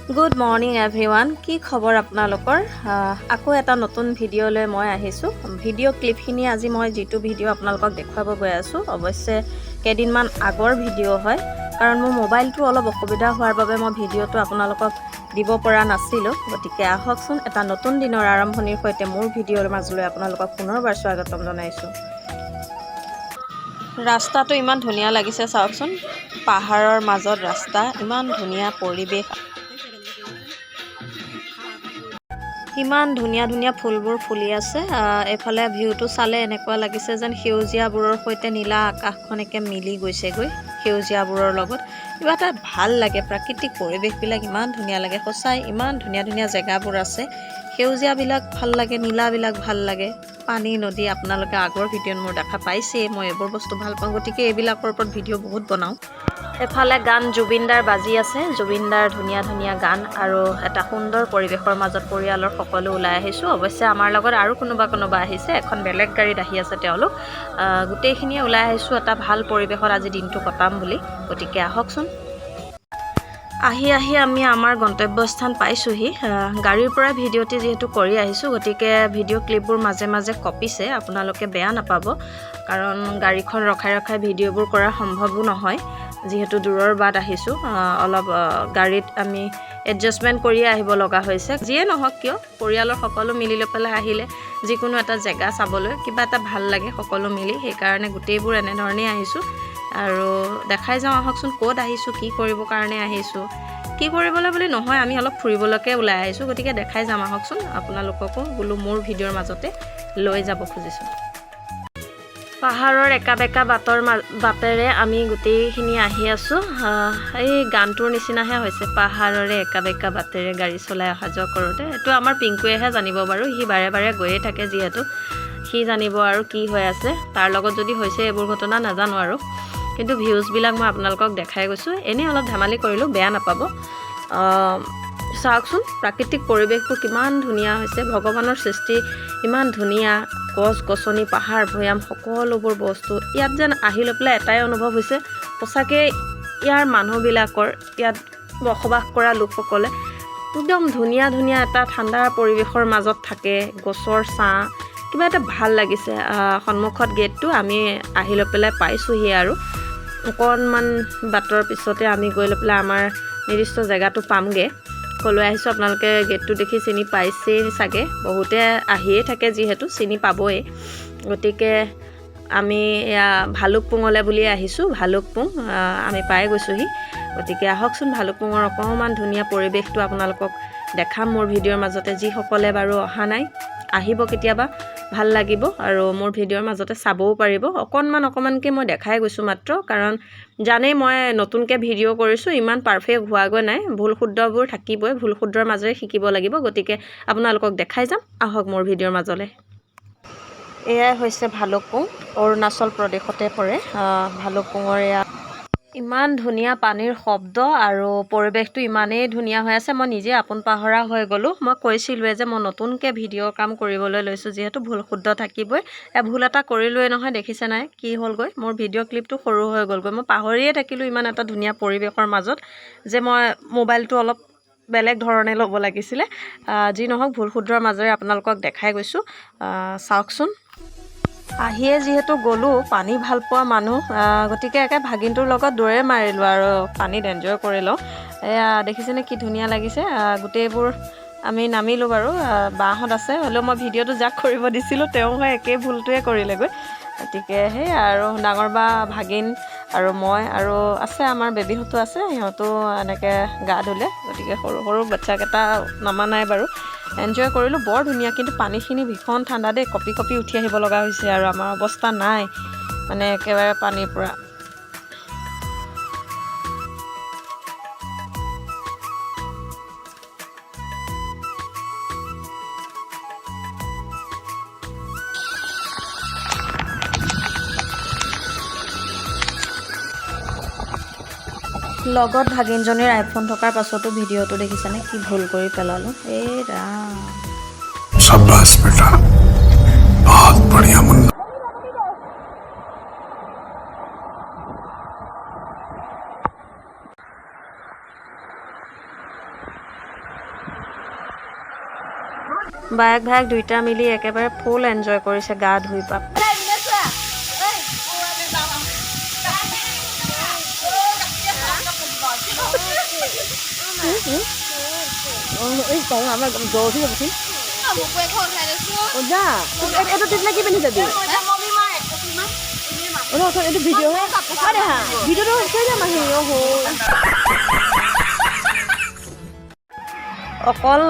Good morning everyone. কি খবৰ আপোনালোকৰ? আকৌ এটা নতুন ভিডিঅ'লৈ মই আহিছোঁ। ভিডিঅ' ক্লিপখিনি আজি মই যিটো ভিডিঅ' আপোনালোকক দেখুৱাব গৈ আছোঁ অৱশ্যে কেইদিনমান আগৰ ভিডিঅ' হয়, কাৰণ মোৰ মোবাইলটো অলপ অসুবিধা হোৱাৰ বাবে মই ভিডিঅ'টো আপোনালোকক দিব পৰা নাছিলোঁ। গতিকে আহকচোন এটা নতুন দিনৰ আৰম্ভণিৰ সৈতে মোৰ ভিডিঅ'ৰ মাজলৈ আপোনালোকক পুনৰবাৰ স্বাগতম জনাইছোঁ। ৰাস্তাটো ইমান ধুনীয়া লাগিছে চাওকচোন, পাহাৰৰ মাজত ৰাস্তা, ইমান ধুনীয়া পৰিৱেশ, ইমান ধুনীয়া ধুনীয়া ফুলবোৰ ফুলি আছে। এইফালে ভিউটো চালে এনেকুৱা লাগিছে যেন সেউজীয়াবোৰৰ সৈতে নীলা আকাশখন একে মিলি গৈছেগৈ সেউজীয়াবোৰৰ লগত। কিবা এটা ভাল লাগে, প্ৰাকৃতিক পৰিৱেশবিলাক ইমান ধুনীয়া লাগে সঁচাই। ইমান ধুনীয়া ধুনীয়া জেগাবোৰ আছে, সেউজীয়াবিলাক ভাল লাগে, নীলাবিলাক ভাল লাগে, পানী নদী আপোনালোকে আগৰ ভিডিঅ'ত মোৰ দেখা পাইছেই। মই এইবোৰ বস্তু ভাল পাওঁ, গতিকে এইবিলাকৰ ওপৰত ভিডিঅ' বহুত বনাওঁ। এফালে গান জুবিনদাৰ বাজি আছে, জুবিনদাৰ ধুনীয়া ধুনীয়া গান, আৰু এটা সুন্দৰ পৰিৱেশৰ মাজত পৰিয়ালৰ সকলো ওলাই আহিছোঁ। অৱশ্যে আমাৰ লগত আৰু কোনোবা আহিছে, এখন বেলেগ গাড়ীত আহি আছে তেওঁলোক। গোটেইখিনিয়ে ওলাই আহিছোঁ এটা ভাল পৰিৱেশত আজি দিনটো কটাম বুলি। গতিকে আহকচোন। আহি আমি আমাৰ গন্তব্যস্থান পাইছোঁহি। গাড়ীৰ পৰা ভিডিঅ'টি যিহেতু কৰি আহিছোঁ, গতিকে ভিডিঅ' ক্লিপবোৰ মাজে মাজে কপিছে, আপোনালোকে বেয়া নাপাব, কাৰণ গাড়ীখন ৰখাই ভিডিঅ'বোৰ কৰা সম্ভৱো নহয়, যিহেতু দূৰৰ বাট আহিছোঁ। অলপ গাড়ীত আমি এডজাষ্টমেণ্ট কৰিয়ে আহিব লগা হৈছে। যিয়ে নহওক কিয়, পৰিয়ালৰ সকলো মিলি লৈ পেলাই আহিলে যিকোনো এটা জেগা চাবলৈ কিবা এটা ভাল লাগে সকলো মিলি, সেইকাৰণে গোটেইবোৰ এনেধৰণেই আহিছোঁ। আৰু দেখাই যাওঁ আহকচোন, ক'ত আহিছোঁ, কি কৰিবৰ কাৰণে আহিছোঁ। কি কৰিবলৈ বুলি নহয়, আমি অলপ ফুৰিবলৈকে ওলাই আহিছোঁ, গতিকে দেখাই যাম আহকচোন। আপোনালোককো বোলো মোৰ ভিডিঅ'ৰ মাজতে লৈ যাব খুজিছোঁ। পাহাৰৰ একা বেকা বাটেৰে আমি গোটেইখিনি আহি আছোঁ। এই গানটোৰ নিচিনাহে হৈছে, পাহাৰৰে একা বেকা বাটেৰে গাড়ী চলাই অহা যোৱা কৰোঁতে। এইটো আমাৰ পিংকুৱেহে জানিব বাৰু, সি বাৰে বাৰে গৈয়ে থাকে যিহেতু, সি জানিব আৰু কি হৈ আছে। তাৰ লগত যদি হৈছে এইবোৰ ঘটনা নাজানো আৰু, কিন্তু ভিউজবিলাক মই আপোনালোকক দেখাই গৈছোঁ। এনেই অলপ ধেমালি কৰিলোঁ, বেয়া নাপাব। চাওকচোন প্ৰাকৃতিক পৰিৱেশবোৰ কিমান ধুনীয়া হৈছে, ভগৱানৰ সৃষ্টি ইমান ধুনীয়া, গছ গছনি, পাহাৰ ভৈয়াম, সকলোবোৰ বস্তু ইয়াত যেন আহি লৈ পেলাই এটাই অনুভৱ হৈছে, সঁচাকৈ ইয়াৰ মানুহবিলাকৰ, ইয়াত বসবাস কৰা লোকসকলে একদম ধুনীয়া ধুনীয়া এটা ঠাণ্ডা পৰিৱেশৰ মাজত থাকে, গছৰ ছাঁ, কিবা এটা ভাল লাগিছে। সন্মুখত গেটটো আমি আহি লৈ পেলাই পাইছোঁহি, আৰু অকণমান বাটৰ পিছতে আমি গৈ লৈ পেলাই আমাৰ নিৰ্দিষ্ট জেগাটো পামগৈ। কলৈ আহিছোঁ আপোনালোকে গেটটো দেখি চিনি পাইছেই চাগে, বহুতে আহিয়ে থাকে যিহেতু চিনি পাবই। গতিকে আমি এয়া ভালুকপুঙলৈ বুলি আহিছোঁ। ভালুকপুং আমি পাই গৈছোঁহি। গতিকে আহকচোন, ভালুকপুঙৰ অকণমান ধুনীয়া পৰিৱেশটো আপোনালোকক দেখাম মোৰ ভিডিঅ'ৰ মাজতে। যিসকলে বাৰু অহা নাই, আহিব কেতিয়াবা, ভাল লাগিব, আৰু মোৰ ভিডিঅ'ৰ মাজতে চাবও পাৰিব। অকণমানকৈ মই দেখাই গৈছোঁ মাত্ৰ, কাৰণ জানেই মই নতুনকৈ ভিডিঅ' কৰিছোঁ, ইমান পাৰফেক্ট হোৱাগৈ নাই, ভুল শুদ্ধবোৰ থাকিবই, ভুল শুদ্ধৰ মাজেৰে শিকিব লাগিব। গতিকে আপোনালোকক দেখাই যাম, আহক মোৰ ভিডিঅ'ৰ মাজলৈ। এয়াই হৈছে ভালুকপুং, অৰুণাচল প্ৰদেশতে পৰে ভালুকপুঙৰ। এয়া ইমান ধুনীয়া পানীৰ শব্দ, আৰু পৰিৱেশটো ইমানেই ধুনীয়া হৈ আছে, মই নিজে আপোন পাহৰা হৈ গ'লোঁ। মই কৈছিলোঁৱে যে মই নতুনকৈ ভিডিঅ' কাম কৰিবলৈ লৈছোঁ, যিহেতু ভুল শুদ্ধ থাকিবই। ভুল এটা কৰিলোৱে নহয়, দেখিছে নাই কি হ'লগৈ, মোৰ ভিডিঅ' ক্লিপটো সৰু হৈ গ'লগৈ। মই পাহৰিয়ে থাকিলোঁ ইমান এটা ধুনীয়া পৰিৱেশৰ মাজত, যে মই মোবাইলটো অলপ বেলেগ ধৰণে ল'ব লাগিছিলে। যি নহওক, ভুল শুদ্ধৰ মাজেৰে আপোনালোকক দেখাই গৈছোঁ। চাওকচোন, আহিয়ে যিহেতু গ'লোঁ, পানী ভাল পোৱা মানুহ, গতিকে একে ভাগিনটোৰ লগত দৌৰে মাৰিলোঁ আৰু পানীত এনজয় কৰি লওঁ। এয়া দেখিছেনে কি ধুনীয়া লাগিছে। গোটেইবোৰ আমি নামিলোঁ বাৰু, বাহঁত আছে, হ'লেও মই ভিডিঅ'টো যাক কৰিব দিছিলোঁ তেওঁ হয় একেই ভুলটোৱে কৰিলেগৈ। গতিকে সেই আৰু ডাঙৰ বা ভাগিন আৰু মই, আৰু আছে আমাৰ বেবীহঁতো আছে, সিহঁতো এনেকৈ গা ধুলে। গতিকে সৰু সৰু বাচ্চাকেইটা নমা নাই বাৰু, এনজয় কৰিলোঁ, বৰ ধুনীয়া। কিন্তু পানীখিনি ভীষণ ঠাণ্ডা দেই, কঁপি উঠি আহিব লগা হৈছে, আৰু আমাৰ অৱস্থা নাই মানে একেবাৰে পানীৰ পৰা। লগত ভাগিনজনীৰ আইফোন থকাৰ পাছতো ভিডিঅ'টো দেখিছেনে কি ভুল কৰি পেলালোঁ। এই ৰাম, शाबाश बेटा, बहुत बढ़िया मुन्ना। বায়েক ভায়েক দুইটা মিলি একেবাৰে ফুল এনজয় কৰিছে গা ধুই পাপ অকল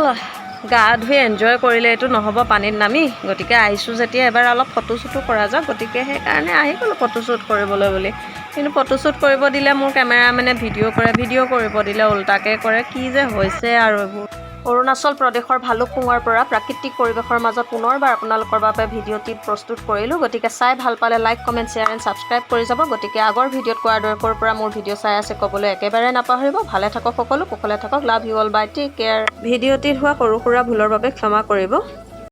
গা ধুই এনজয় কৰিলে এইটো নহ'ব পানীত নামি গতিকে আহিছোঁ যেতিয়া এবাৰ অলপ ফটো শ্বুটো কৰা যাওক গতিকে সেইকাৰণে আহি গ'লোঁ ফটো শ্বুট কৰিবলৈ বুলি কিন্তু ফটো শ্বুট কৰিব দিলে মোৰ কেমেৰামেনে ভিডিঅ' কৰিব দিলে উল্টাকৈ কৰে কি যে হৈছে আৰু এইবোৰ অৰুণাচল প্ৰদেশৰ ভালুকপুঙৰ পৰা প্ৰাকৃতিক পৰিৱেশৰ মাজত পুনৰবাৰ আপোনালোকৰ বাবে ভিডিঅ'টি প্ৰস্তুত কৰিলোঁ গতিকে চাই ভাল পালে like comment share and subscribe কৰি যাব গতিকে আগৰ ভিডিঅ'ত কোৱাৰ দৰে ক'ৰ পৰা মোৰ ভিডিঅ' চাই আছে ক'বলৈ একেবাৰে নাপাহৰিব ভালে থাকক সকলো কুশলে থাকক love you all bye take care ভিডিঅ'টিত হোৱা সৰু সুৰা ভুলৰ বাবে ক্ষমা কৰিব